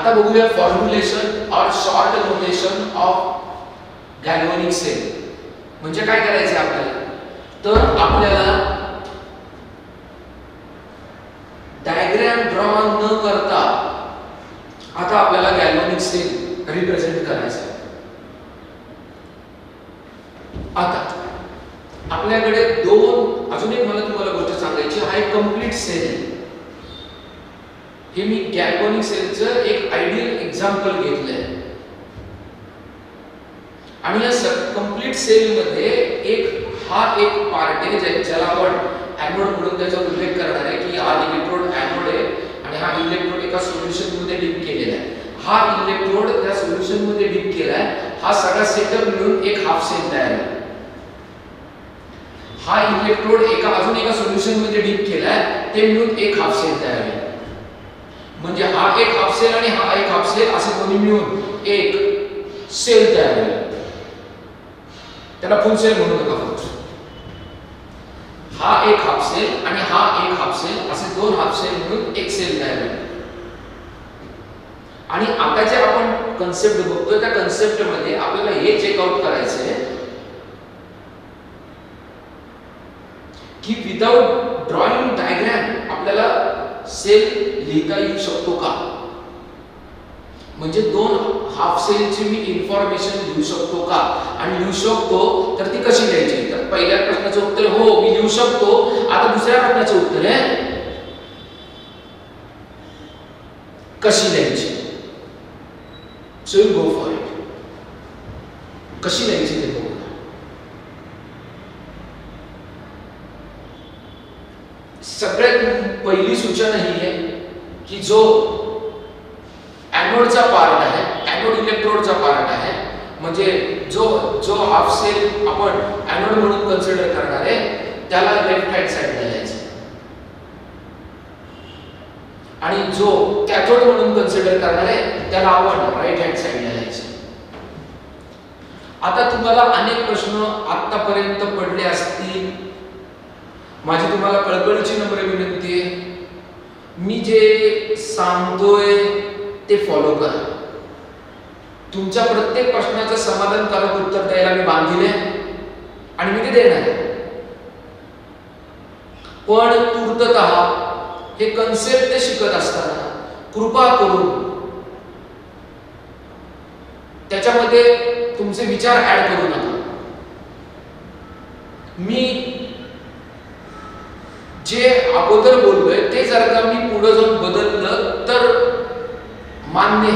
आता बघूया फॉर्म्युलेशन और short notation of galvanic cell. म्हणजे काय करायचं आपल्याला, तर आपल्याला डायग्राम ड्रॉ न करता आता आपल्याला गॅल्व्हॅनिक सेल रिप्रेझेंट करायचं आहे. आता आपल्याकडे अजून एक मला तुम्हाला गोष्ट सांगायची, हा एक कंप्लीट सेल आहे. हे मी गॅल्व्हॅनिक सेलचं एक आयडियल एक्झाम्पल घेतलंय. आणि या कंप्लीट सेल मध्ये हा एक पार्ट आहे ज्याला आपण एनोड म्हणून त्याचा उल्लेख करणार आहे की हा इलेक्ट्रोड एनोड आहे आणि हा इलेक्ट्रोड एका सोल्युशन मध्ये डिप केलेला आहे. हा इलेक्ट्रोड त्या सोल्युशन मध्ये डिप केलाय. हा सगळा सेटअप मिळून एक हाफ सेल तयार आहे. हा इलेक्ट्रोड अजून एका सोल्युशन मध्ये डिप केलाय, ते मिळून एक हाफ सेल तयार आहे. म्हणजे हा एक हाफ सेल आणि हा एक हाफ सेल असे दोन्ही मिळून एक सेल तयार आहे. त्याला फुल सेल म्हणू नका फक्त. हा एक हाफ सेल आणि हा एक हाफ सेल असे दोन हाफ सेल मिळून एक सेल तयार आहे. आणि आता जे आपण कन्सेप्ट बघतोय त्या कन्सेप्ट मध्ये आपल्याला हे चेकआउट करायचं आहे की विदाउट ड्रॉइंग डायग्राम आपल्याला सेल लिहिता येऊ शकतो का. म्हणजे दोन हाफ सेलची मी इन्फॉर्मेशन लिहू शकतो का, आणि लिहू शकतो तर ती कशी लिहायची. तर पहिल्या प्रश्नाचं उत्तर हो मी लिहू शकतो. आता दुसऱ्या प्रश्नाचं उत्तर आहे कशी लिहायची. So you go for it. कशी लिहायची ते बघूया. सगळ्यात पहिली सूचना ही आहे की जो एनोडचा पार्ट आहे, एनोड इलेक्ट्रोडचा पार्ट आहे, म्हणजे जो हाफ सेल आपण एनोड म्हणून कन्सिडर करणार आहे त्याला लेफ्ट हँड साइडला लिहायचं आणि जो कॅथोड म्हणून कन्सिडर करणार आहे त्याला आपण राईट हँड साइडला लिहायचं. आता तुम्हाला अनेक प्रश्न आतापर्यंत पडले असतील. माझी तुम्हाला कळकळीची नम्र विनंती आहे, मी जे सांगतोय ते फॉलो करा. तुमच्या प्रत्येक प्रश्नाचं समाधानकारक उत्तर द्यायला मी बांधील आहे आणि मी ते देणार आहे. पण तूर्ततः हे कन्सेप्ट शिकत असताना कृपा करून त्याच्यामध्ये तुमचे विचार ऍड करू नका. मी जे अगोदर बोललोय ते जर का मी पुढे जाऊन बदललं तर मान्य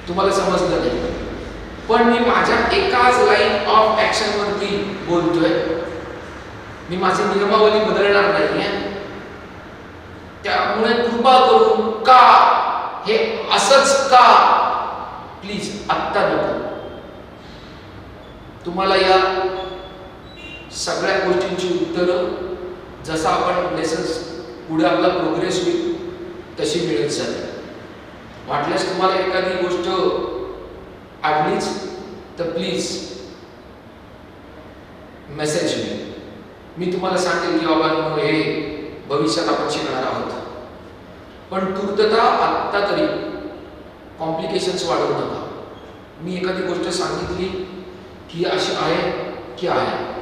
तुम्हाला समजलं नाही, पण मी माझ्या एकाच लाईन ऑफ ऍक्शन वरती बोलतोय. मी माझी नियमावली बदलणार नाहीये. त्यामुळे कृपा करून का हे असंच का प्लीज आत्ता नको. तुम्हाला या सगळ्या गोष्टींची उत्तरं जसं आपण लेसन्स पुढे आपला प्रोग्रेस होईल तशी मिळत जाते. वाटल्यास तुम्हाला एखादी गोष्ट आवडलीच तर प्लीज मेसेज मिळेल. मी तुम्हाला सांगेल की बाबा हे भविष्यात आपण शिकणार आहोत, पण तूर्तता आत्ता तरी कॉम्प्लिकेशन्स वाढवू नका. मी एखादी गोष्ट सांगितली की अशी आहे की आहे.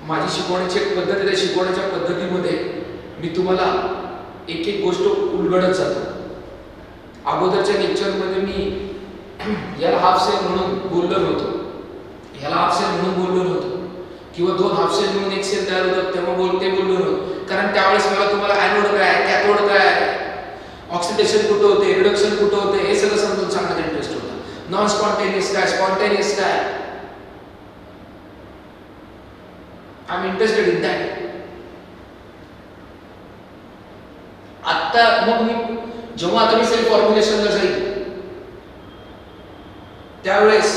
माझी शिकवण्याची एक पद्धत आहे. शिकवण्याच्या पद्धतीमध्ये मी तुम्हाला एक एक गोष्ट उलगडत जातो. अगोदरच्या लेक्चरमध्ये मी याला हाफ सेल म्हणून बोललो नव्हतो, याला हाफ सेल म्हणून बोललो नव्हतो, किंवा दोन हाफ सेल म्हणून एक सेल तयार होतात तेव्हा बोललो नव्हतो. कारण त्यावेळेस मला तुम्हाला एनोड काय, कॅथोड काय, ऑक्सिडेशन कुठं होते, रिडक्शन कुठं होते हे सगळं समजून सांगण्यात इंटरेस्ट होता. नॉन स्पॉन्टेनियस काय, स्पॉन्टेनियस काय, I am interested in that. आता मग मी जेव्हा आता मी सेल फॉर्म्युलेशनला जाईल त्यावेळेस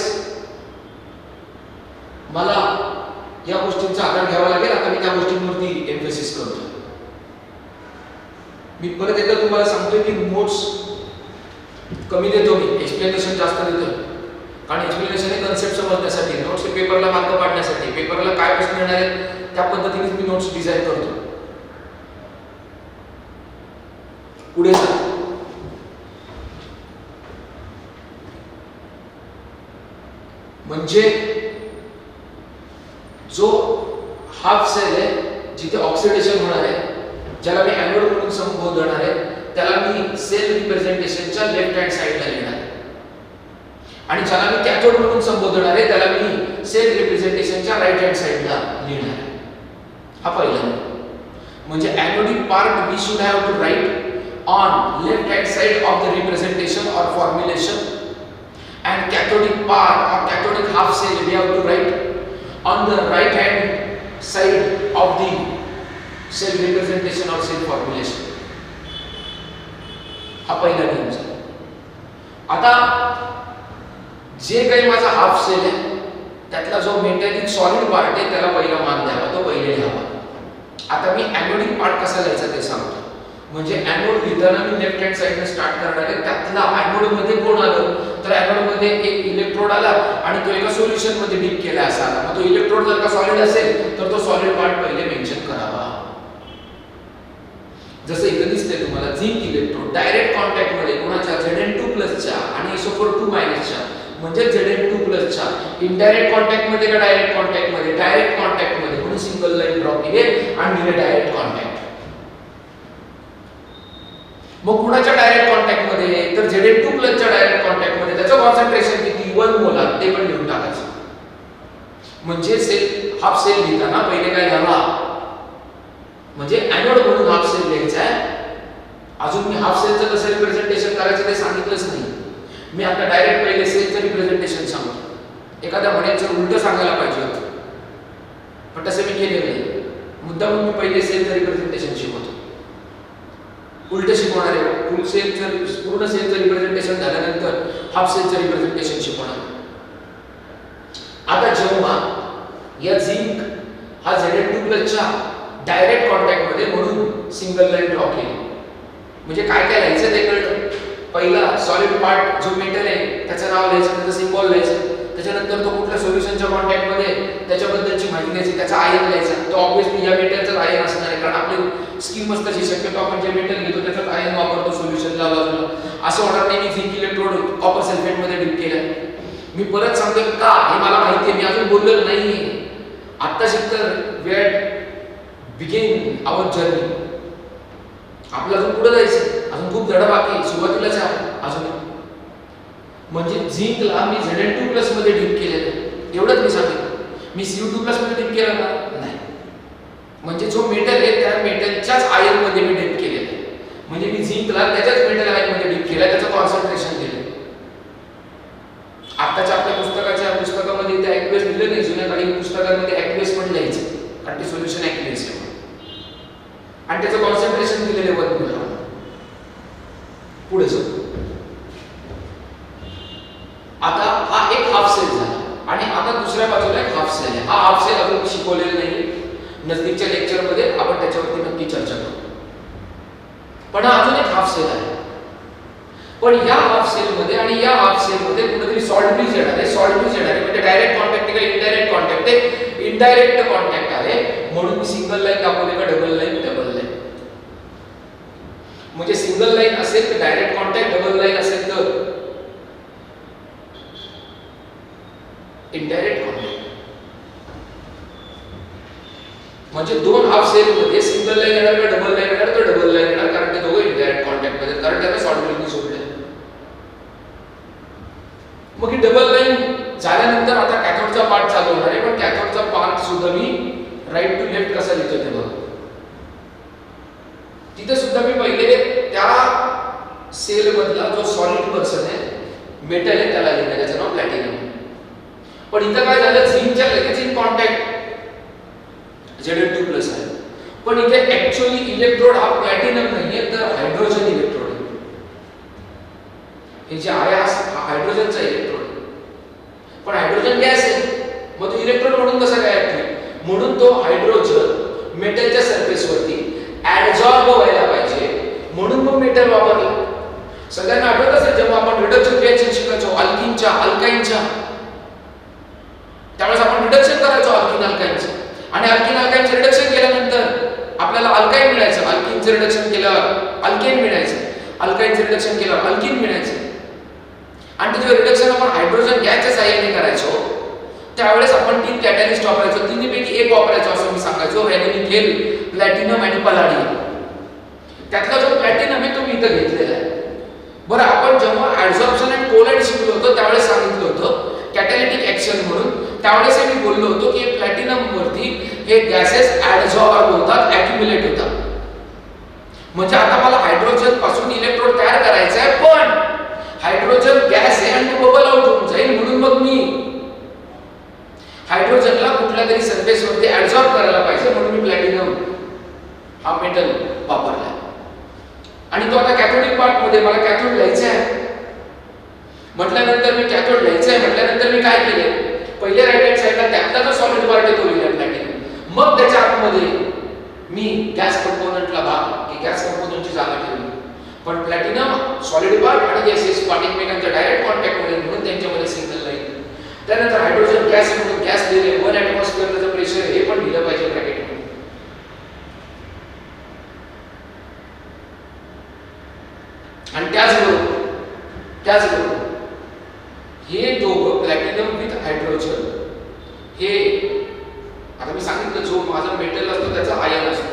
मला या गोष्टींचा आधार घ्यावा लागेल. आता मी त्या गोष्टींवरती एम्फेसिस करतो. मी परत एकदा तुम्हाला सांगतोय की नोट्स कमी देतो, मी एक्सप्लेनेशन जास्त देतो. कारण एक्सप्लेनेशन हे कन्सेप्ट समजण्यासाठी, नोट्स हे पेपरला मार्क पाडण्यासाठी, पेपरला काय प्रश्न येणार आहेत त्या पद्धतीने मी नोट्स डिझाईन करतो. पुढे जा. म्हणजे जो हाफ सेल आहे जिथे ऑक्सिडेशन होणार आहे, ज्याला मी एनोड म्हणून संबोधणार आहे, त्याला मी सेल रिप्रेझेंटेशनच्या लेफ्ट हँड साइडला लिहिणार आहे. आणि ज्याला मी कॅथोड म्हणून संबोधणार आहे त्याला मी सेल रिप्रेझेंटेशनच्या राइट हँड साइडला लिहिणार आहे. हा पहिला. म्हणजे anodic part we should have to write on left hand side of the representation और formulation, and cathodic part or cathodic half cell we have to write on the right hand side of the cell representation or cell formulation. हा पहिला नियम आहे. आता जे काही माझा half sale आहे त्यातला जो मेटॅलिक सॉलिड पार्ट आहे त्याला पहिला मान द्यावा, तो पहिले लिहावा. आता मी एनोडिक पार्ट कसा लिहायचा ते सांगतो. म्हणजे एनोड लिहिताना मी लेफ्ट हँड साइडने स्टार्ट करणार आहे. त्यातला एनोड मध्ये कोण आलं तर एनोड मध्ये एक इलेक्ट्रोड आला आणि तो एका सोल्युशन मध्ये डीप केला असा. मग तो इलेक्ट्रोड जर का सॉलिड असेल तर तो सॉलिड पार्ट पहिले मेन्शन करावा. जसं इथे दिसतंय तुम्हाला झिंक इलेक्ट्रोड डायरेक्ट कॉन्टॅक्ट मध्ये कोणाच्या Zn2+ च्या आणि SO4 च्या म्हणजे Zn2+ च्या इनडायरेक्ट कॉन्टॅक्ट मध्ये का डायरेक्ट कॉन्टॅक्ट मध्ये? डायरेक्ट कॉन्टॅक्ट मध्ये. म्हणून सिंगल लाईन ड्रॉ केली आणि दिले डायरेक्ट कॉन्टॅक्ट. मग कुणाच्या डायरेक्ट कॉन्टॅक्ट मध्ये तर Zn2+ च्या डायरेक्ट कॉन्टॅक्ट मध्ये त्याचं कॉन्संट्रेशन किती 1 मोलार ते पण लिहून टाकायचं. म्हणजे सेल हाफ सेल लिहिताना पहिले काय लिहावा म्हणजे एनोड म्हणून हाफ सेल लिहायचा आहे. अजून मी हाफ सेलचं कसं रिप्रेझेंटेशन करायचं ते सांगितलंच नाही. मी आता डायरेक्ट पहिले सेलचं रिप्रेझेंटेशन सांगतो. एखाद्या म्हणायचं उलट सांगायला पाहिजे होतं पण तसं मी केलं नाही. मुद्दाम मी पहिले सेलचं रिप्रेझेंटेशन शिकवतो. उलट शिकवणार आहे. पूर्ण सेलचं रिप्रेझेंटेशन झाल्यानंतर हाफ सेलचं रिप्रेझेंटेशन शिकवणार. आता जेव्हा या झिंक हा Zn2+ च्या डायरेक्ट कॉन्टॅक्ट मध्ये म्हणून सिंगल लाईन ड्रॉ केली. म्हणजे काय काय लिहायचं ते कळलं. पहिला सॉलिड पार्ट जो मेटल आहे त्याचं नाव लिहायचं, त्याचं सिम्बॉल लिहायचं. त्याच्यानंतर तो कुठल्या सोल्युशनच्या कॉन्टॅक्ट मध्ये त्याच्याबद्दलची माहिती द्यायची, त्याचा आयन लिहायचा. तो ऑब्वियसली या मेटलचाच आयन असणार आहे कारण आपली स्कीमच तशी. शक्यतो आपण जे मेटल घेतो त्याचाच आयन वापरतो सोल्युशनला बाजूला. असं होणार नाही मी झिंक इलेक्ट्रोड कॉपर सल्फेट मध्ये डीप केलं. मी परत सांगतो का हे मला माहिती आहे, मी अजून बोललेलो नाही. आता शिकतर we had begin our journey. आपल्याला अजून पुढे जायचं, अजून खूप धडा बाकी, सुरुवातीलाच आहे अजून. म्हणजे झिंकला मी Zn2+ मध्ये डीप केलेलं एवढंच मी सांगितलं. मी Cu2+ मध्ये डीप केलं का नाही. म्हणजे जो मेटल आहे त्या मेटलच्याच आयन मध्ये मी डीप केलेलं आहे. म्हणजे मी झिंकला त्याच्याच मेटल आयन मध्ये डीप केलं, त्याचं कॉन्संट्रेशन दिलं. आताच्या आपल्या पुस्तकामध्ये ते ॲक्युएस दिलं नाही. जुन्या काही पुस्तकांमध्ये ॲक्युएस पण लिहायचं कारण ते सोल्युशन ॲक्युएस आहे आणि त्याचं कॉन्संट्रेशन दिलेलं आहे 1 मोलार. पुढे जाऊ. आता हा एक हाफ सेल झाला आणि आता दुसऱ्या बाजूला एक हाफ सेल आहे. हा हाफ सेल अजून शिकवलेला नाही. नजदीकच्या लेक्चर मध्ये आपण त्याच्यावरती नक्की चर्चा करू. पण हा अजून एक हाफ सेल आहे. पण या हाफ सेल मध्ये आणि या हाफ सेल मध्ये कुठेतरी सॉल्ट ब्रिज येणार आहे. सॉल्ट ब्रिज येणार आहे म्हणजे डायरेक्ट कॉन्टॅक्ट आहे का इनडायरेक्ट कॉन्टॅक्ट आहे? इनडायरेक्ट कॉन्टॅक्ट आहे. म्हणून मी सिंगल लाईन दाखवले का डबल लाईन? Double line. म्हणजे सिंगल लाईन असेल तर डायरेक्ट कॉन्टॅक्ट, डबल लाईन असेल तर इनडायरेक्ट कॉन्टॅक्ट. म्हणजे दोन हाफ सेल मध्ये सिंगल लाईन येणार का डबल लाईन येणार? तर डबल लाईन येणार कारण ते दोघे इनडायरेक्ट कॉन्टॅक्ट मध्ये, कारण त्यांना सॉल्ट ब्रिजने सोडले. मग ही डबल लाईन झाल्यानंतर आता कॅथोडचा पार्ट चालू होणार आहे. पण कॅथोडचा पार्ट सुद्धा मी राईट टू लेफ्ट कसा लिहितो ते बघा. तिथे सुद्धा मी पहिले त्या सेल मधला जो सॉलिड पर्सन आहे मेटल आहे त्याला लिहिलं, त्याचं नाव प्लॅटिनम. पण इथं काय झालं झिंकच्या लगेच इन कॉन्टॅक्ट Zn2+ आहे. पण इथे ऍक्च्युअली इलेक्ट्रोड हा प्लॅटिनम नाहीये तर हायड्रोजन इलेक्ट्रोड आहे. हे जे आहे हा हायड्रोजनचा इलेक्ट्रोड आहे. पण हायड्रोजन गॅस आहे मग तो इलेक्ट्रोड म्हणून कसा काय ऍक्ट होईल? म्हणून तो हायड्रोजन मेटलच्या सरफेसवरती ऍडझॉर्ब व्हायला पाहिजे म्हणून मग मेटल वापरलं. सगळ्यांना आठवत असेल जेव्हा आपण रिडक्शन रिएक्शन शिकायचो अल्किनच्या अल्काइनच्या, त्यावेळेस आपण रिडक्शन करायचो अल्किन अल्काइनचं आणि अल्किन अल्काइनचं रिडक्शन केल्यानंतर आपल्याला अल्काइन मिळायचं. अल्किनचं रिडक्शन केल्यावर अल्केन मिळायचं, अल्काइनचं रिडक्शन केल्यावर अल्किन मिळायचं. आणि ते जे रिडक्शन आपण हायड्रोजन गॅसच्या साहाय्याने करायचो त्यावेळेस आपण 3 कॅटॅलिस्ट वापरायचो, तिन्हीपैकी एक वापरायचो असं मी सांगायचो, व्हॅनिलिक निकेल, प्लॅटिनम आणि पॅलाडियम. त्यातला जो प्लॅटिनम आहे तो मी इथं घेतलेला आहे. बरं, आपण जेव्हा ऍडझॉर्प्शन अँड कोलाइड शिकलो होतो त्यावेळेस सांगितलं होतं कॅटॅलिटिक ऍक्शन म्हणून. त्यावेळेस मी बोललो होतो की प्लॅटिनम वरती हे गॅसेस ऍडझॉर्ब होतात, ॲक्युम्युलेट होतात. म्हणजे आता मला हायड्रोजन पासून इलेक्ट्रोड तयार करायचा आहे, पण हायड्रोजन गॅस आहे आणि तो बबल आउट होऊन जाईल, म्हणून मग मी हायड्रोजनला कुठल्या तरी सरफेस वरती ऍडझॉर्ब करायला पाहिजे, म्हणून मी प्लॅटिनम हा मेटल वापरला. आणि तो आता कॅथोडिक पार्ट मध्ये मला कॅथोड लिहायचा आहे म्हटल्यानंतर मी कॅथोड लिहायचा आहे म्हटल्यानंतर मी काय केले, पहिले राईट हँड साइडला त्यातला जो सॉलिड पार्ट आहे तो लिहिला प्लॅटिनम. मग त्याच्या आतमध्ये मी गॅस कंपोनंटला भाग की गॅस कंपोनंटची जागा ठेवली. पण प्लॅटिनम सॉलिड पार्ट आणि गॅसेस पार्ट एकमेकांच्या डायरेक्ट कॉन्टॅक्ट मध्ये म्हणून त्यांच्यामध्ये सिग्नल लाईन. त्यानंतर हायड्रोजन गॅस म्हणून गॅस दिले, 1 ॲटमॉस्फिअर त्याचं प्रेशर हे पण दिलं पाहिजे ब्रॅकेटमध्ये. आणि त्याचबरोबर हे दोघं प्लॅटिनम विथ हायड्रोजन हे आता मी सांगितलं जो माझा मेटल असतो त्याचा आयन असतो.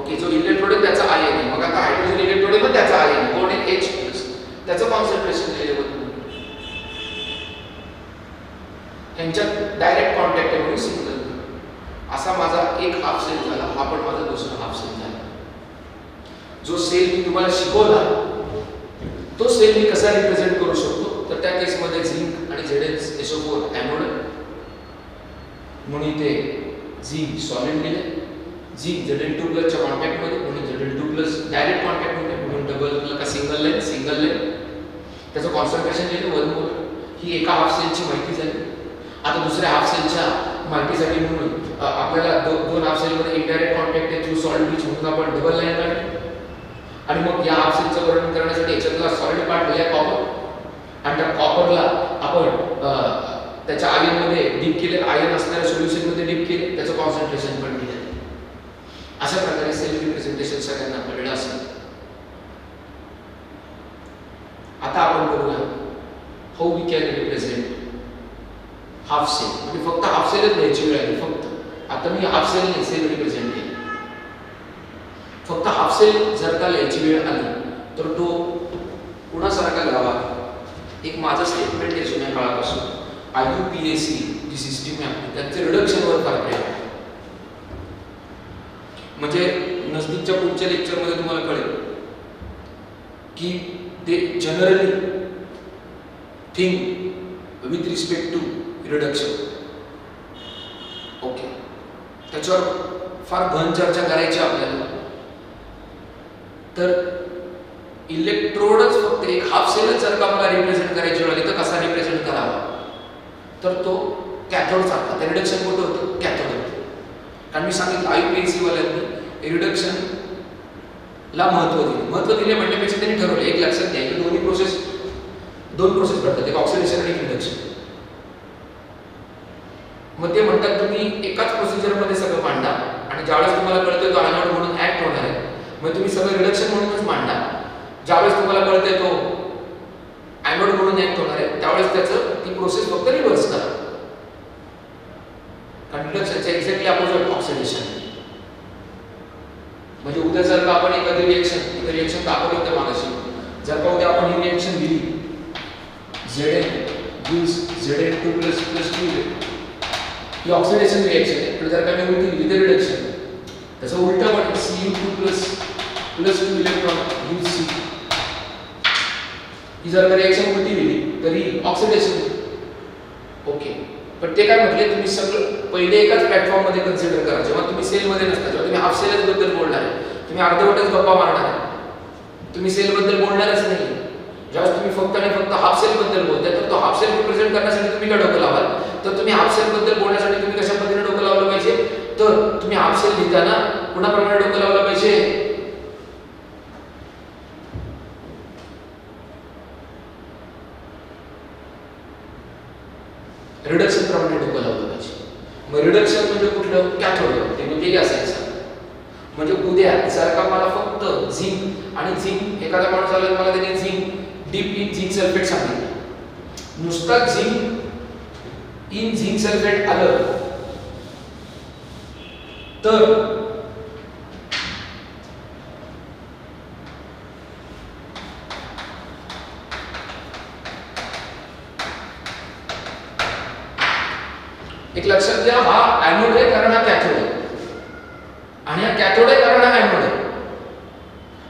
ओके, जो इलेक्ट्रोड आहे त्याचा आयन आहे. मग आता हायड्रोजन इलेक्ट्रोड आहे पण त्याचा आयन आहे, कोण आहे H+. त्याचं कॉन्सन्ट्रेशन दिलेलं होतं. त्यांच्यात डायरेक्ट कॉन्टॅक्ट आहे म्हणून सिग्नल. असा माझा एक हाफ सेल झाला, हा पण माझा दुसरा हाफ सेल झाला. जो सेल मी तुम्हाला शिकवला तो सेल मी कसा रिप्रेझेंट करू शकतो, तर त्या केसमध्ये झिंक आणि ZnSO4 एनोड म्हणून इथे झिंक सॉलिड दिले, झिंक Zn2+ च्या कॉन्टॅक्ट मध्ये म्हणून Zn2+ डायरेक्ट कॉन्टॅक्ट मध्ये म्हणून डबल का सिंगल लेन त्याचं कॉन्सन्ट्रेशन दिलं 1 मोल. ही एका हाफ सेलची माहिती झाली. आता दुसऱ्या हाफ सेलच्या माहितीसाठी म्हणून आपल्याला दोन हाफ सेल मध्ये इनडायरेक्ट कॉन्टॅक्ट आहे थ्रू सॉलिड ब्रिज म्हणून आपण डबल लाईन काढली. आणि मग या हाफ सेलचं वर्णन करण्यासाठी याच्यातला सॉलिड पार्ट दिला कॉपर, आणि त्या कॉपरला आपण त्याच्या आयन मध्ये डीप केले, आयन असणाऱ्या सोल्युशन मध्ये डीप केले, त्याचं कॉन्सन्ट्रेशन पण दिलं. अशा प्रकारे सेल रिप्रेझेंटेशन सगळ्यांना कळलं असेल. आता आपण बघूया how we can represent half cell. म्हणजे फक्त हाफ सेलच लिहायची वेळ आली फक्त. आता मी हाफ सेल सेल रिप्रेझेंट केली. फक्त हाफ सेल जर का लिहायची वेळ आली तर तो कुणासारखा लिहावा. एक माझं स्टेटमेंट आहे जुन्या काळापासून, IUPAC जी सिस्टीम आहे त्याचे रिडक्शनवर फार प्रयोग आहे. म्हणजे नजदीकच्या पुढच्या लेक्चरमध्ये तुम्हाला कळेल की ते generally think with respect to reduction. Okay, त्याच्यावर फार घन चर्चा करायची आपल्याला. तर इलेक्ट्रोडच फक्त एक हाफ सेलच जर का मला रिप्रेझेंट करायची वेळ आली तर कसा रिप्रेझेंट करावा, तर तो कॅथोड सारखा. ते रिडक्शन कुठं होतं, कॅथोड होतं. कारण मी सांगितलं IUPAC वाल्यांनी रिडक्शन ला महत्त्व दिले म्हणण्यापेक्षा त्यांनी ठरवलं एक लक्षात घ्या की दोन प्रोसेस घडतात, एक ऑक्सिडेशन आणि रिडक्शन. मग ते म्हणतात तुम्ही एकाच प्रोसिजरमध्ये सगळं मांडा आणि ज्यावेळेस तुम्हाला कळतं तो एनोड म्हणून ऍक्ट होणार आहे मग तुम्ही सगळं रिडक्शन म्हणूनच मांडा. ज्यावेळेस तुम्हाला कळतंय तो एनोड म्हणून ऍक्ट होणार आहे त्यावेळेस त्याचं ती प्रोसेस फक्त रिव्हर्स करा. कारण रिडक्शनच्या एक्झॅक्टली अपोजिट ऑक्सिडेशन. म्हणजे उद्या जर का आपण एखादी रिएक्शन दाखवली होती मागाशी, जर का उद्या आपण ही रिएक्शन दिली Zn2+2 ही ऑक्सिडेशन रिएक्शन आहे, पण जर का मी उलटी दिली तर रिडक्शन. त्याचं उलटं पण Cu2+2 इलेक्ट्रॉन Uc ही जर का रिएक्शन उलटी दिली तरी ऑक्सिडेशन. ओके, पण ते काय म्हटले तुम्ही सगळं पहिले एकाच प्लॅटफॉर्म मध्ये कन्सिडर करा. जेव्हा तुम्ही सेल मध्ये नसता, जेव्हा तुम्ही हाफ सेलच बद्दल बोलणार आहे, तुम्ही अर्धवटच गप्पा मारणार आहे, तुम्ही सेल बद्दल बोलणारच नाही. ज्यावेळेस तुम्ही फक्त आणि फक्त हाफ सेल बद्दल बोलताय तर तो हाफ सेल रिप्रेझेंट करण्यासाठी तुम्ही काय डोकं लावाल, तर तुम्ही हाफ सेल बद्दल बोलण्यासाठी तुम्ही कशा पद्धतीने डोकं लावलं पाहिजे, तर तुम्ही हाफ सेल लिहिताना कुणाप्रमाणे डोकं लावलं पाहिजे, रिडक्शन प्रमाणे डोकं लावलं पाहिजे. मग रिडक्शन म्हणजे कुठलं, कॅथोड ते म्हणजे असायचं. म्हणजे उद्या जर का मला फक्त झिंक आणि झिंक एखादा माणूस आला मला त्याने zinc deep in zinc sulphate सांगितलं, नुसता झिंक इन झिंक सल्फेट आलं तर एक लक्षात घ्या, हा ॲनोड आहे कारण हा कॅथोड आहे आणि हा कॅथोड आहे कारण हा ॲनोड आहे.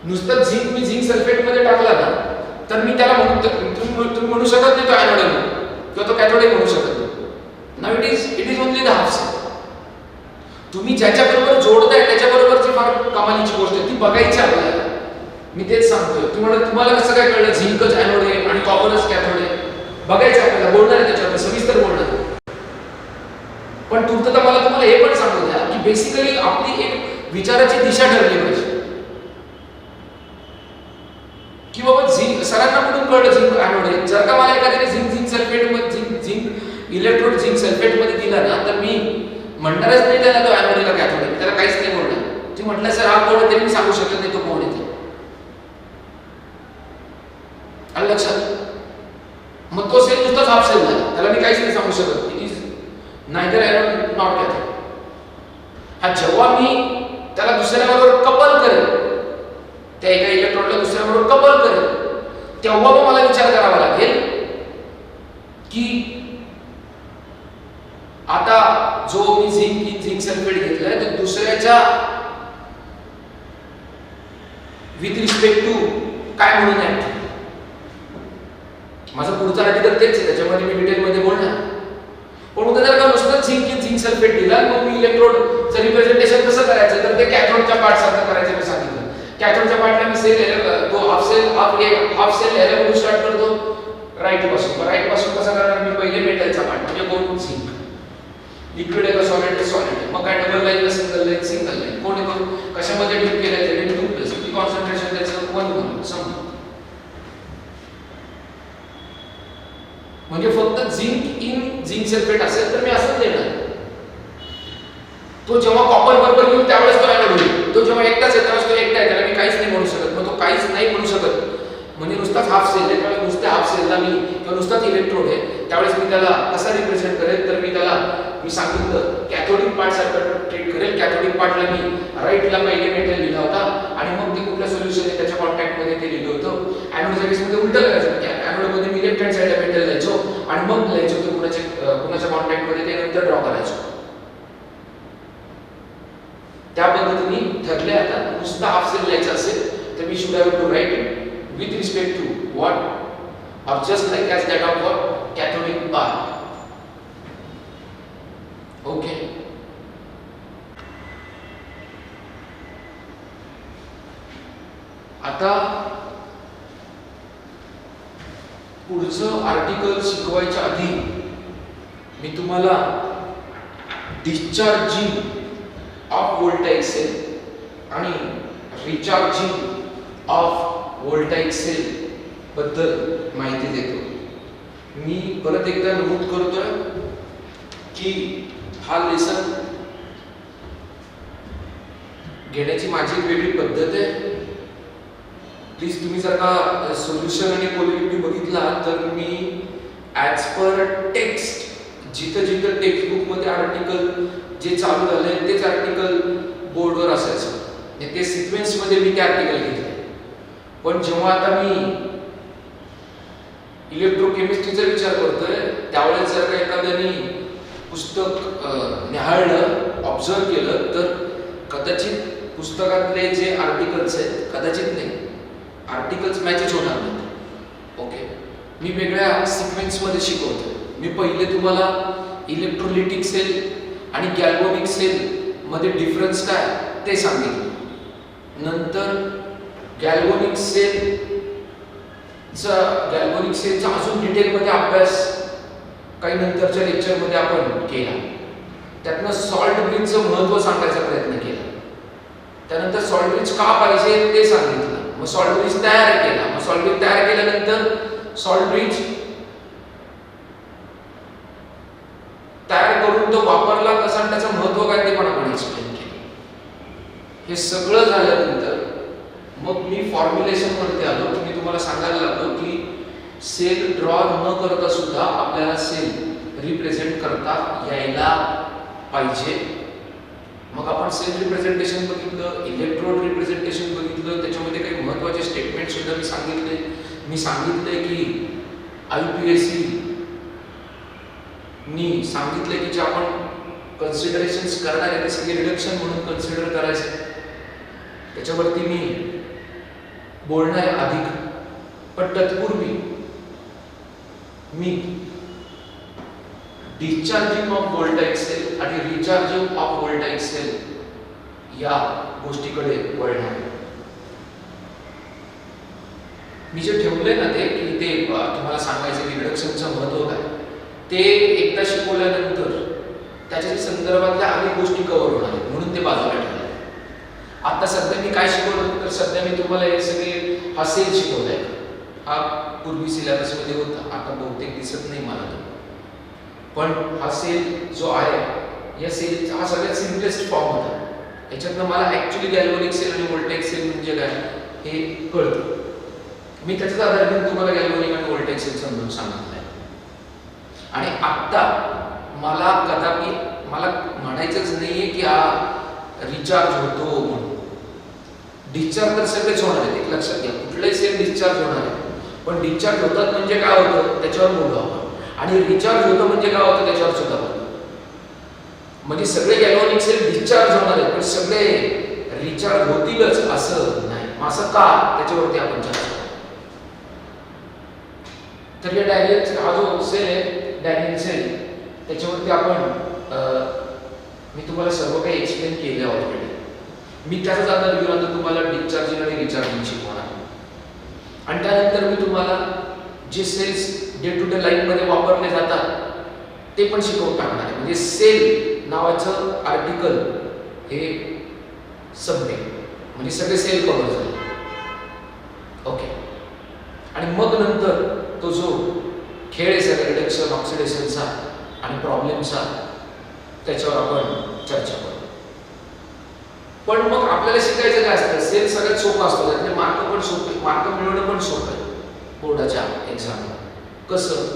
नुसतं झिंक मी झिंक सल्फेट मध्ये टाकला ना तर मी त्याला तुम्ही म्हणू शकत नाही तो ॲनोड आहे किंवा तो कॅथोड आहे म्हणू शकत नाही. Now it is only the half cell. तुम्ही ज्याच्याबरोबर जोडताय त्याच्याबरोबरची फार कमालीची गोष्ट आहे, ती बघायची आपल्याला. मी तेच सांगतोय. तुम्हाला कसं काय कळलं झिंकच ॲनोड आहे आणि कॉपरच कॅथोड आहे? बघायचं आपल्याला, बोलणार आहे त्याच्यावर, सविस्तर बोलणार. पण तूर्तता मला तुम्हाला हे पण सांगू द्या की बेसिकली आपली एक विचाराची दिशा ठरली पाहिजे की बाबा झिंक सरांना कुठून कळलं झिंक ॲनोड आहे. जर का मला एखाद्याने झिंक सल्फेट मध्ये झिंक इलेक्ट्रोड झिंक सल्फेट मध्ये दिला ना तर मी म्हणणारच नाही त्याला तो ॲनोड आहे का कॅथोड आहे, त्याला काहीच नाही बोलणार. तुम्ही म्हटलं सर हा कोण आहे ते मी सांगू शकत नाही तो कोण आहे ते. आलं लक्षात? मग तो सेल नुसताच हाफ सेल झाला, त्याला मी काहीच नाही सांगू शकत. It is neither anode not cathode. हा जेव्हा मी त्याला दुसऱ्याबरोबर कपल करेल, त्या एका इलेक्ट्रॉनला दुसऱ्याबरोबर कपल करेल, तेव्हा मग मला विचार करावा लागेल की आता जो मी झिंक सल्फेट घेतलाय तो दुसऱ्याच्या विथ रिस्पेक्ट टू काय म्हणून आहे. माझं पुढचं आर्टिकल तेच आहे, त्याच्यामध्ये मी डिटेलमध्ये बोलणार. पण उद्या जर का नुसतं झिंक सल्फेट दिला मग मी इलेक्ट्रोडचं रिप्रेझेंटेशन कसं करायचं तर ते कॅथोडच्या पार्ट सारखं करायचं मी सांगितलं. कॅथोडच्या पार्टला मी सेल तो हाफ सेल यायला म्हणून स्टार्ट करतो राईट पासून कसा करणार मी पहिले मेटलचा पार्ट म्हणजे कोण झिंक, लिक्विड आहे का सॉलिड आहे सॉलिड आहे, मग काय डबल लाईन का सिंगल लाईन कोण आहे कशामध्ये डिप केलं आहे 2+ किती कॉन्सन्ट्रेशन त्याचं 1 समजा. म्हणजे फक्त झिंक सल्फेट असेल तर मी असंच देणार. तो जेव्हा कॉपर बरोबर येईल त्यावेळेस तो ॲनोड होईल. तो जेव्हा एकटाच आहे त्यावेळेस तो एकटा आहे, त्याला मी काहीच नाही म्हणू शकत. मग तो काहीच नाही म्हणू शकत म्हणजे नुसताच हाफ सेल आहे, त्यावेळेस नुसत्या हाफ सेलला मी किंवा नुसताच इलेक्ट्रोड आहे त्यावेळेस मी त्याला कसा रिप्रेझेंट करेल तर मी त्याला मी सांगितलं कॅथोडिक पार्ट सारखं ट्रीट करेल. कॅथोडिक पार्टला मी राईटला पहिले मेटल लिहिला होता आणि मग ते कुठल्या सोल्युशन आहे त्याच्या कॉन्टॅक्टमध्ये ते लिहिलं होतं. ॲनोडच्या केसमध्ये उलटं करायचं, ॲनोडमध्ये मी लेफ्ट हँड साईडला मेटल लिहायचो आणि मग लिहायचो ते कुणाच्या कॉन्टॅक्टमध्ये ते नंतर ड्रॉ करायचो. त्या पद्धतीने ठरले. आता नुसता हाफ सेल लिहायचा असेल तर मी should have to write with respect to what or just like as that of what cathodic part. Okay. आता पुढचं आर्टिकल शिकवायच्या आधी मी तुम्हाला डिस्चार्जिंग ऑफ व्होल्टाइक सेल आणि रिचार्जिंग ऑफ व्होल्टाइक सेल बद्दल माहिती देतो. मी परत एकदा नमूद करतोय की हा लेसन घेण्याची माझी वेगळी पद्धत आहे. प्लीज तुम्ही जर का सोल्युशन आणि पोलॅरिटी बघितला तर मी ॲज पर टेक्स्ट जिथं टेक्स्ट मध्ये आर्टिकल जे चालू झाले तेच आर्टिकल बोर्डवर असायचं, ते सिक्वेन्स मध्ये मी ते आर्टिकल घेतले. पण जेव्हा आता मी इलेक्ट्रोकेमिस्ट्रीचा विचार करतोय त्यावेळेस जर का एखाद्याने पुस्तक निहाळलं ऑब्झर्व केलं तर कदाचित पुस्तकातले जे आर्टिकल्स आहेत कदाचित नाही आर्टिकल्स मॅचच होणार नाहीत. ओके, मी वेगळ्या सिक्वेन्समध्ये शिकवतो. मी पहिले तुम्हाला इलेक्ट्रोलिटिक सेल आणि गॅल्व्हॅनिक सेल मध्ये डिफरन्स काय ते सांगितलं. नंतर गॅल्व्हॅनिक सेलचा अजून डिटेलमध्ये अभ्यास काही नंतरच्या लेक्चरमध्ये आपण केला. त्यातनं सॉल्ट ब्रिजचं महत्त्व सांगायचा प्रयत्न केला. त्यानंतर सॉल्ट ब्रिज का पाहिजे ते सांगितलं. मग सॉल्ट ब्रिज तयार केला. मग सॉल्ट ब्रिज तयार केल्यानंतर सॉल्ट ब्रिज तयार करून तो वापरला कसा आणि त्याचं महत्त्व काय ते पण आपण एक्सप्लेन केलं. हे सगळं झाल्यानंतर मग मी फॉर्म्युलेशन वरती आलो की मी तुम्हाला सांगायला लागलो की सेल ड्रॉ न करता सुद्धा आपल्याला सेल रिप्रेझेंट करता यायला पाहिजे. मग आपण सेल रिप्रेझेंटेशन बघितलं, इलेक्ट्रोड रिप्रेझेंटेशन बघितलं, त्याच्यामध्ये काही महत्त्वाचे स्टेटमेंट सुद्धा मी सांगितले की IUPAC नी सांगितले की जे आपण कन्सिडरेशन्स करणार आहे ते सगळे रिडक्शन म्हणून कन्सिडर करायचे. त्याच्यावरती मी बोलणार आहे अधिक, पण तत्पूर्वी मी डिस्चार्जिंग ऑफ व्होल्टाइक सेल आणि रिचार्जिंग ऑफ व्होल्टाइक सेल या गोष्टीकडे वळणार. मी जे ठेवले ना ते की ते तुम्हाला सांगायचं की रिडक्शनचं महत्त्व काय, ते एकदा शिकवल्यानंतर त्याच्या संदर्भातल्या अनेक गोष्टी कव्हर होणार आहेत म्हणून ते बाजूला ठेवले. आता सध्या मी काय शिकवलं तर सध्या मी तुम्हाला हे सगळे हा सेल शिकवलाय. हा पूर्वी सिलेबसमध्ये होता, आता बहुतेक दिसत नाही मला तो, पण हा सेल जो आहे या सेलचा हा सगळ्यात सिम्पलेस्ट फॉर्म होता. याच्यातनं मला ऍक्च्युली गॅल्व्हॅनिक सेल आणि व्होल्टाइक सेल म्हणजे काय हे कळतं. मी त्याच्याच आधारे घेऊन तुम्हाला गॅल्व्हॅनिक आणि व्होल्टाइक सेल समजून सांगितलंय. आणि आत्ता मला कदापि मला म्हणायचंच नाहीये की हा रिचार्ज होतो म्हणून. डिस्चार्ज तर सगळेच होणार आहेत, एक लक्षात घ्या, कुठलाही सेल डिस्चार्ज होणार आहे, पण डिस्चार्ज होतात म्हणजे काय होतं त्याच्यावर बोलू आपण, आणि रिचार्ज होतं म्हणजे काय होतं त्याच्यावर सुद्धा बोलू. म्हणजे सगळे गॅल्व्हॅनिक सेल डिस्चार्ज होणार आहेत पण सगळे रिचार्ज होतीलच असं नाही. असं का, त्याच्यावरती आपण चर्चा करू. तर या डायनियल हा जो सेल आहे डायनियल सेल, त्याच्यावरती आपण मी तुम्हाला सर्व काही एक्सप्लेन केले ऑलरेडी. मी त्याचाच आधार घेऊन आता तुम्हाला डिस्चार्जिंग आणि रिचार्जिंग शिकवणार. आणि त्यानंतर मी तुम्हाला जे सेल्स डे टू डे लाईफमध्ये वापरले जातात ते पण शिकवून टाकणार आहे. म्हणजे सेल नावाचं आर्टिकल हे संपेल, म्हणजे सगळे सेल कव्हर झाले. ओके. आणि मग नंतर तो जो खेळ आहे सगळं रिडक्शन ऑक्सिडेशनचा आणि प्रॉब्लेमचा, त्याच्यावर आपण चर्चा करू. पण मग आपल्याला शिकायचं काय असतं, सेल सगळ्यात सोपं असतो, त्यातले मार्क पण सोपे, मार्क मिळवणं पण सोपं आहे बोर्डाच्या एक्झामला. कसं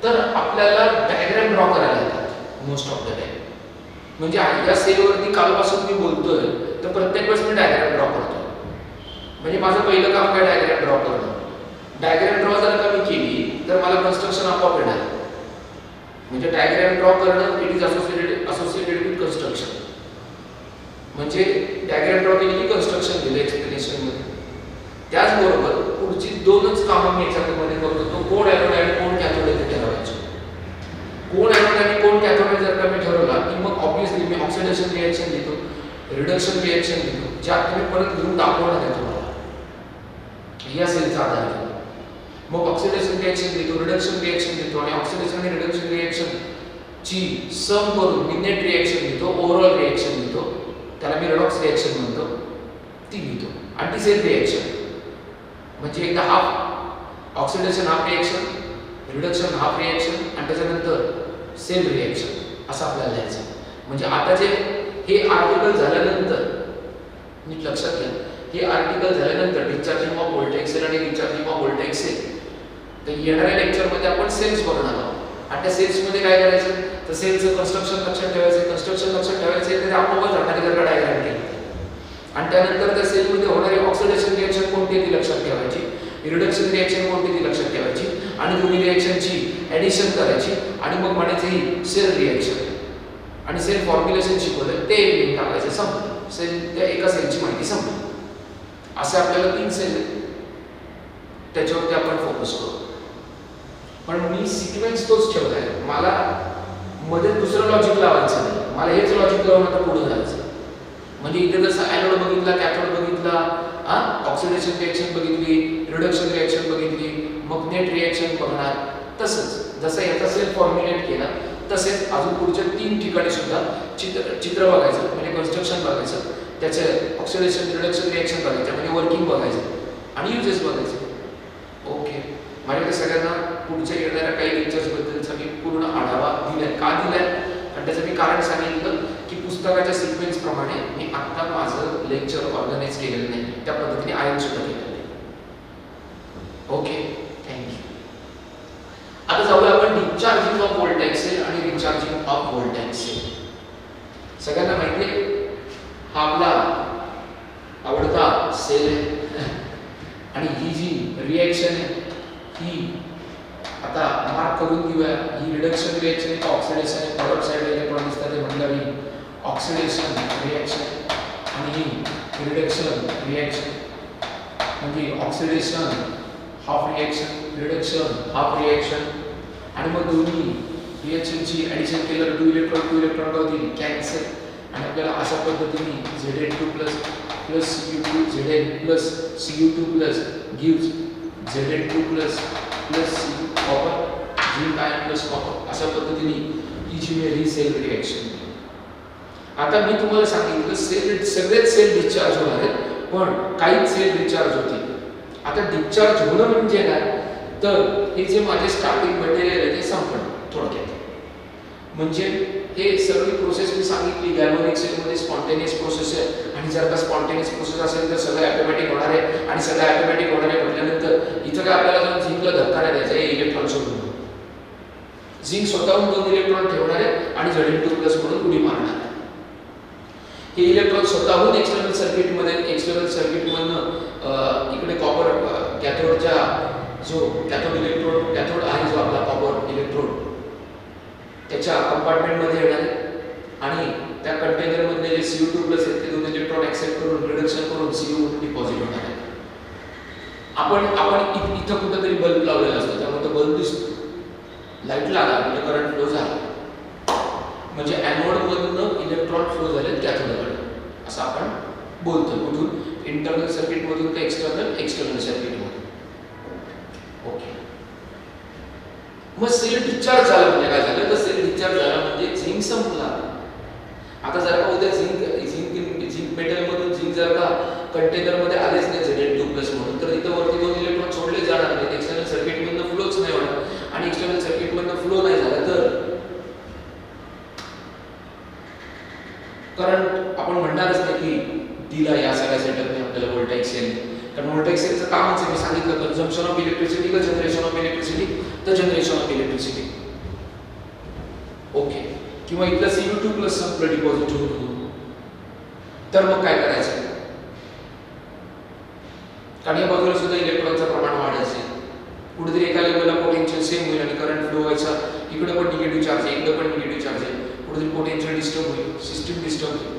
तर आपल्याला डायग्राम ड्रॉ करायला येतात मोस्ट ऑफ द टाइम. म्हणजे या सेलवरती कालपासून मी बोलतोय तर प्रत्येक वेळेस मी डायग्राम ड्रॉ करतो. म्हणजे माझं पहिलं काम काय, डायग्राम ड्रॉ करणं. डायग्राम ड्रॉ जर का मी केली तर मला कन्स्ट्रक्शन आपोआप येणार. म्हणजे डायग्राम ड्रॉ करणं it is associated with construction. म्हणजे डायग्राम ड्रॉ केली की कन्स्ट्रक्शन दिलं एक्सप्लेनेशन मध्ये. त्याचबरोबर पुढची दोनच कामं मी याच्यामध्ये करतो, तो कोण ॲनोड आणि कोण कॅथोड आहे ते ठरवायचे. कोण ॲनोड आणि कोण कॅथोड जर का मी ठरवला की मग ऑब्विसली मी ऑक्सिडेशन रिएक्शन देतो, रिडक्शन रिएक्शन देतो, ज्यात तुम्ही परत घेऊन दाखवणार आहे तुम्हाला या सेलचा आधार घेऊन. मग ऑक्सिडेशन रिएक्शन देतो, रिडक्शन रिएक्शन देतो, आणि ऑक्सिडेशन आणि रिडक्शन रिएक्शन ची सम करून मी नेट रिएक्शन देतो, ओव्हरऑल रिएक्शन देतो, त्याला मी रेडॉक्स रिएक्शन म्हणतो, ती घेतो. आणि ती सेल रिएक्शन म्हणजे एकदा half oxidation half reaction, reduction half reaction, आणि त्याच्यानंतर सेल रिएक्शन असं आपल्याला लिहायचं. म्हणजे आता जे हे आर्टिकल झाल्यानंतर नीट लक्षात घ्या, हे आर्टिकल झाल्यानंतर डिस्चार्जिंग ऑफ व्होल्टाइक सेल आणि रिचार्जिंग ऑफ व्होल्टाइक सेल, तर येणाऱ्या लेक्चरमध्ये आपण सेल्स बघणार आहोत. आणि त्या सेल्समध्ये काय करायचं तर सेलचं कन्स्ट्रक्शन लक्षात ठेवायचं. कन्स्ट्रक्शन लक्षात ठेवायचं तर आपोआपच घडणारी जर का डायग्राम केली, आणि त्यानंतर त्या सेलमध्ये होणारी ऑक्सिडेशन रिएक्शन कोणती ती लक्षात ठेवायची, रिडक्शन रिएक्शन कोणती ती लक्षात ठेवायची, आणि दोन्ही रिएक्शनची ॲडिशन करायची, आणि मग म्हणायचं ही सेल रिएक्शन. आणि सेल फॉर्म्युलेशन शिकवलं ते लिहून टाकायचं, संपलं. सेल त्या एका सेलची माहिती संपली. असे आपल्याला 3 सेल आहेत, त्याच्यावरती आपण फोकस करू. पण मी सिक्वेन्स तोच ठेवलाय, मला मध्ये दुसरं लॉजिक लावायचं नाही, मला हेच लॉजिक लावून आता पुढे जायचं. म्हणजे इथे जसं ॲनोड बघितला, कॅथोड बघितला, ऑक्सिडेशन रिएक्शन बघितली, रिडक्शन रिएक्शन बघितली, मग नेट रिएक्शन बघणार, तसंच जसं याचा सेल फॉर्म्युलेट केला तसेच अजून पुढच्या 3 ठिकाणी सुद्धा चित्र बघायचं, म्हणजे कन्स्ट्रक्शन बघायचं, त्याचे ऑक्सिडेशन रिडक्शन रिएक्शन बघायचं, म्हणजे वर्किंग बघायचं आणि युजेस बघायचे. ओके. माझ्याकडे सगळ्यांना पुढच्या येणाऱ्या काही लेक्चर्सबद्दलचा मी पूर्ण आढावा दिलाय. का दिलाय आणि त्याचं मी कारण सांगितलं की पुस्तकाच्या सिक्वेन्सप्रमाणे मी आत्ता माझं लेक्चर ऑर्गनाईज केलेलं नाही, त्या पद्धतीने आयन सुद्धा केलेलं नाही. Okay, thank you. आता जाऊया आपण अनचार्जिंग ऑफ व्होल्टॅइक सेल आणि रिचार्जिंग ऑफ व्होल्टॅइक सेल. सगळ्यांना माहिती आहे हा आपला आवडता सेल आहे आणि ही जी रिएक्शन आहे ही आता मार्क करून घेऊया. ही रिडक्शन रिएक्शन आहे, ऑक्सिडेशन आहे. फॉरवर्ड साइड इलेक्ट्रॉन दिसतात ते म्हटलं मी ऑक्सिडेशन रिएक्शन आणि ही रिडक्शन रिएक्शन. म्हणजे oxidation half reaction, reduction half reaction आणि मग दोन्ही रिएक्शनची ॲडिशन केलं टू इलेक्ट्रॉन होतील कॅन्सल आणि आपल्याला अशा पद्धतीने Zn2 plus Cu2 Zn plus Cu2 plus gives Zn2 plus Cu copper zinc ion plus copper. अशा पद्धतीने ही जी मेरी सेल रिएक्शन. आता मी तुम्हाला सांगितलं सेल सगळेच सेल डिस्चार्ज होणार आहेत पण काही सेल डिस्चार्ज होतील. आता डिस्चार्ज होणं म्हणजे काय तर हे जे माझे स्टार्टिंग मटेरियल आहे ते संपणं थोडक्यात. म्हणजे हे सगळी प्रोसेस मी सांगितली गॅल्व्हॅनिक सेलमध्ये स्पॉन्टेनियस प्रोसेस आहे आणि जर का स्पॉन्टेनियस प्रोसेस असेल तर सगळं ऑटोमॅटिक होणार आहे आणि सगळं ऑटोमॅटिक होणार आहे म्हटल्यानंतर इथं काय आपल्याला जाऊन झिंकला धक्का नाही द्यायचा. हे इलेक्ट्रॉन सोडून झिंक स्वतःहून 2 इलेक्ट्रॉन ठेवणार आहे आणि Zn2+ म्हणून उडी मारणार आहे. हे इलेक्ट्रॉन स्वतःहून एक्सटर्नल सर्किटमधनं इकडे कॉपर कॅथोडच्या जो कॅथोड आहे जो आपला कॉपर इलेक्ट्रोड त्याच्या कंपार्टमेंटमध्ये येणार आहे आणि त्या कंटेनरमध्ये जे Cu2+ आहेत ते 2 इलेक्ट्रॉन ऍक्सेप्ट करून रिडक्शन करून Cu म्हणून डिपॉझिट होणार आहे. आपण इथं कुठेतरी बल्ब लावलेला असतो त्यामुळे तो बल्ब दिसतो. लाईट लागला म्हणजे करंट फ्लो झाला म्हणजे ॲनोड मधून इलेक्ट्रॉन फ्लो झाले कॅथोडकडे असं आपण बोलतो. कुठून इंटरनल सर्किट मधून का एक्सटर्नल सर्किट मधून. ओके मग सेल डिस्चार्ज झाला म्हणजे काय झालं तर सेल डिस्चार्ज झाला म्हणजे झिंक संपला. आता जर का उद्या झिंक मेटल मधून झिंक जर का कंटेनर मध्ये आलेच नाही Zn2+ म्हणून तर इथं वरती 2 इलेक्ट्रॉन सोडले जाणार नाहीत. एक्सटर्नल सर्किट मधनं फ्लोच नाही होणार आणि एक्सटर्नल सर्किट मधनं फ्लो नाही झाला तर करंट आपण म्हणणारच नाही की दिला या सगळ्या सेटअपने आपल्याला व्होल्टाइक सेल. कारण व्होल्टाइक सेलचं कामच आहे मी सांगितलं कन्झम्पशन ऑफ इलेक्ट्रिसिटी का जनरेशन ऑफ इलेक्ट्रिसिटी तर जनरेशन ऑफ इलेक्ट्रिसिटी. ओके किंवा इथलं Cu2+ संपलं डिपॉझिट होऊन तर मग काय करायचं कारण या बाजूला सुद्धा इलेक्ट्रॉनचं प्रमाण वाढायचं. कुठेतरी एका लेवलला पोटेन्शियल सेम होईल आणि करंट फ्लो व्हायचा. इकडे पण निगेटिव्ह चार्ज आहे इकडे पण निगेटिव्ह चार्ज आहे. कुठेतरी पोटेन्शियल डिस्टर्ब होईल सिस्टम डिस्टर्ब होईल.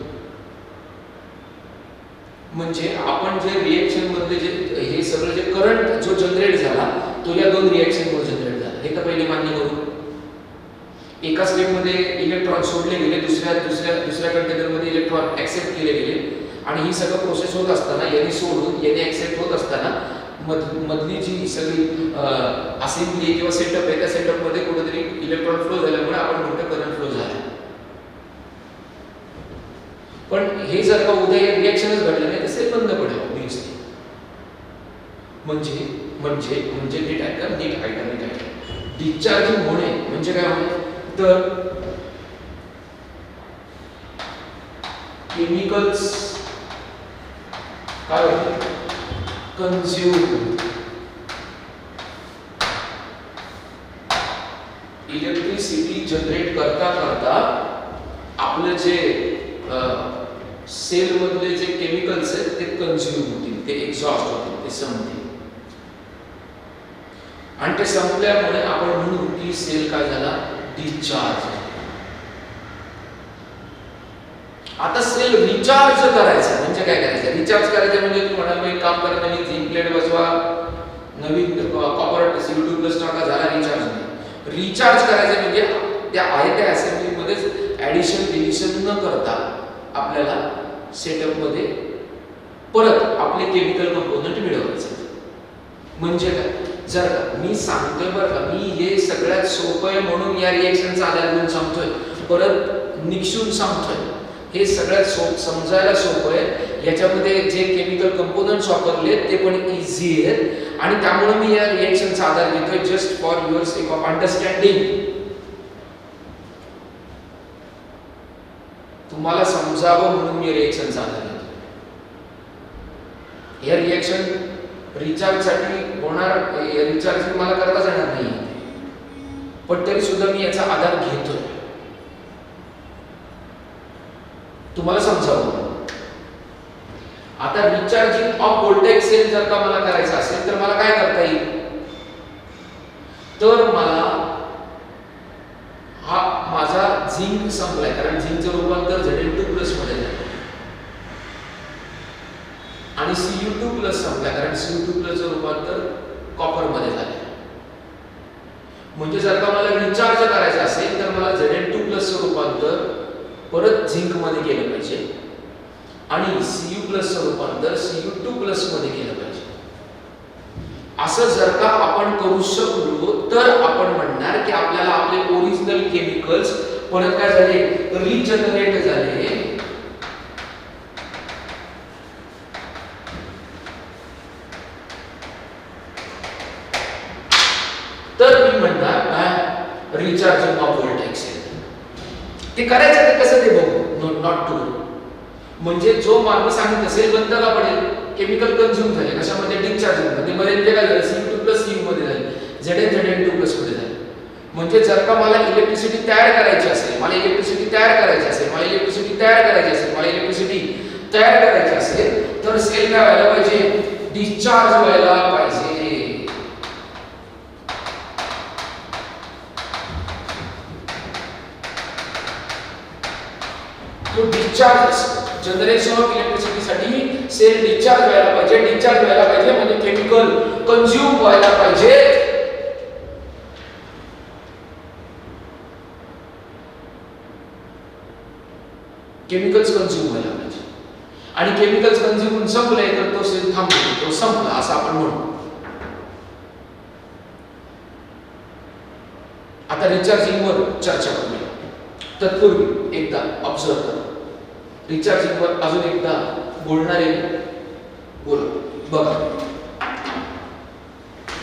म्हणजे आपण जे रिएक्शन मधले जे हे सगळं जे करंट जो जनरेट झाला तो या 2 रिएक्शन मुळे जनरेट झाला. हे तर पहिले मान्य करू. एका स्टेप मध्ये इलेक्ट्रॉन सोडले गेले दुसऱ्या कंटेनर मध्ये इलेक्ट्रॉन ऍक्सेप्ट केले गेले आणि ही सगळं प्रोसेस होत असताना याने सोडून याने ऍक्सेप्ट होत असताना मधली जी सगळी असेंब्ली किंवा सेटअप आहे त्या सेटअप मध्ये कुठेतरी इलेक्ट्रॉन फ्लो झाल्यामुळे आपण म्हणतो करंट फ्लो झाला. पण हे जर का उद्या रिएक्शनच घडलं नाही तर सेल बंद पडेल ऑब्व्हियसली. म्हणजे नीट ऐका नीट ऐका. डिस्चार्जिंग होणे म्हणजे काय होणे तर केमिकल्स काय होते कंझ्युम इलेक्ट्रिसिटी जनरेट करता करता आपलं जे सेल मधले जे केमिकल्स आहेत ते कंझ्युम होतील ते एक्झॉस्ट होतील ते संपतील आणि ते संपल्यामुळे आपण म्हणू की सेल काय झाला डिस्चार्ज. आता सेल रिचार्ज करायचा म्हणजे काय करायचं रिचार्ज करायचं म्हणजे तुम्ही म्हणाल एक काम करा नवीन झिंक प्लेट बसवा नवीन कॉपर Cu2+ टाका झाला रिचार्ज नाही. रिचार्ज करायचं म्हणजे त्या आहे त्या असेंब्ली मध्येच ऍडिशन डिलिशन न करता आपल्याला सेटअप मध्ये परत आपले केमिकल कंपोनंट मिळवायचे. म्हणजे काय जर मी सांगतोय बरं का मी हे सगळ्यात सोपं आहे म्हणून या रिएक्शनचा आधार घेऊन सांगतोय परत निक्षून सांगतोय. हे सगळ्यात समजायला सोपं आहे. याच्यामध्ये जे केमिकल कंपोनंट्स वापरले ते पण इझी आहेत आणि त्यामुळे मी या रिएक्शनचा आधार घेतोय just for your sake of understanding. तुम्हाला समजावं म्हणून मी रिएक्शनचा आधार घेतो. या रिएक्शन रिचार्ज साठी होणार रिचार्ज मला करताच येणार नाही पण तरी सुद्धा मी याचा आधार घेतोय तुम्हाला समजावं. आता रिचार्जिंग ऑफ व्होल्टेज सेल जर का मला करायचं असेल तर मला काय करता येईल, तर मला हा माझा झिंक संपलाय, कारण झिंकचं रूपांतर Zn2+ मध्ये झालं आणि Cu2+ संपलाय, कारण Cu2+ चं रूपांतर कॉपर मध्ये झालं. म्हणजे जर का मला रिचार्ज करायचं असेल तर मला Zn2+ चं रूपांतर परत झिंक मध्ये केलं पाहिजे आणि Cu+ चं रूपांतर Cu2+ मध्ये केलं पाहिजे. असं जर का आपण करू शकलो तर आपण म्हणणार की आपल्याला आपले ओरिजिनल केमिकल्स परत काय झाले, रिजनरेट झाले. तर मी म्हणणार काय, रिचार्जिंग ऑफ व्होल्टेज सेल. ते करायचं ते कसं ते बघू, नॉट टू. म्हणजे जो मार्ग सांगितलं सेल बंद का पडेल, केमिकल कंझ्युम झाले कशामध्ये, डिस्चार्जिंग मध्ये. मध्ये काय झालं, Cu2+ Cu मध्ये झाले, Zn2+ मध्ये झाले. म्हणजे जर का मला इलेक्ट्रिसिटी तयार करायची असेल, मला इलेक्ट्रिसिटी तयार करायची असेल, मला इलेक्ट्रिसिटी तयार करायची असेल, मला इलेक्ट्रिसिटी तयार करायची असेल तर सेल काय व्हायला पाहिजे, डिस्चार्ज व्हायला पाहिजे. तो डिस्चार्ज जनरेशन ऑफ इलेक्ट्रिसिटी साठी सेल डिस्चार्ज व्हायला पाहिजे. डिस्चार्ज व्हायला पाहिजे म्हणजे केमिकल कंझ्युम व्हायला पाहिजे. केमिकल्स कंझ्युम व्हायला पाहिजे आणि केमिकल्स कंझ्युम संपले तर तो सेल थांबतो, तो संपला असं आपण म्हणू. आता रिचार्जिंग वर चर्चा करूया. तत्पूर्वी एकदा ऑब्झर्व करा, रिचार्जिंग वर अजून एकदा बोलणारे बोला बघा.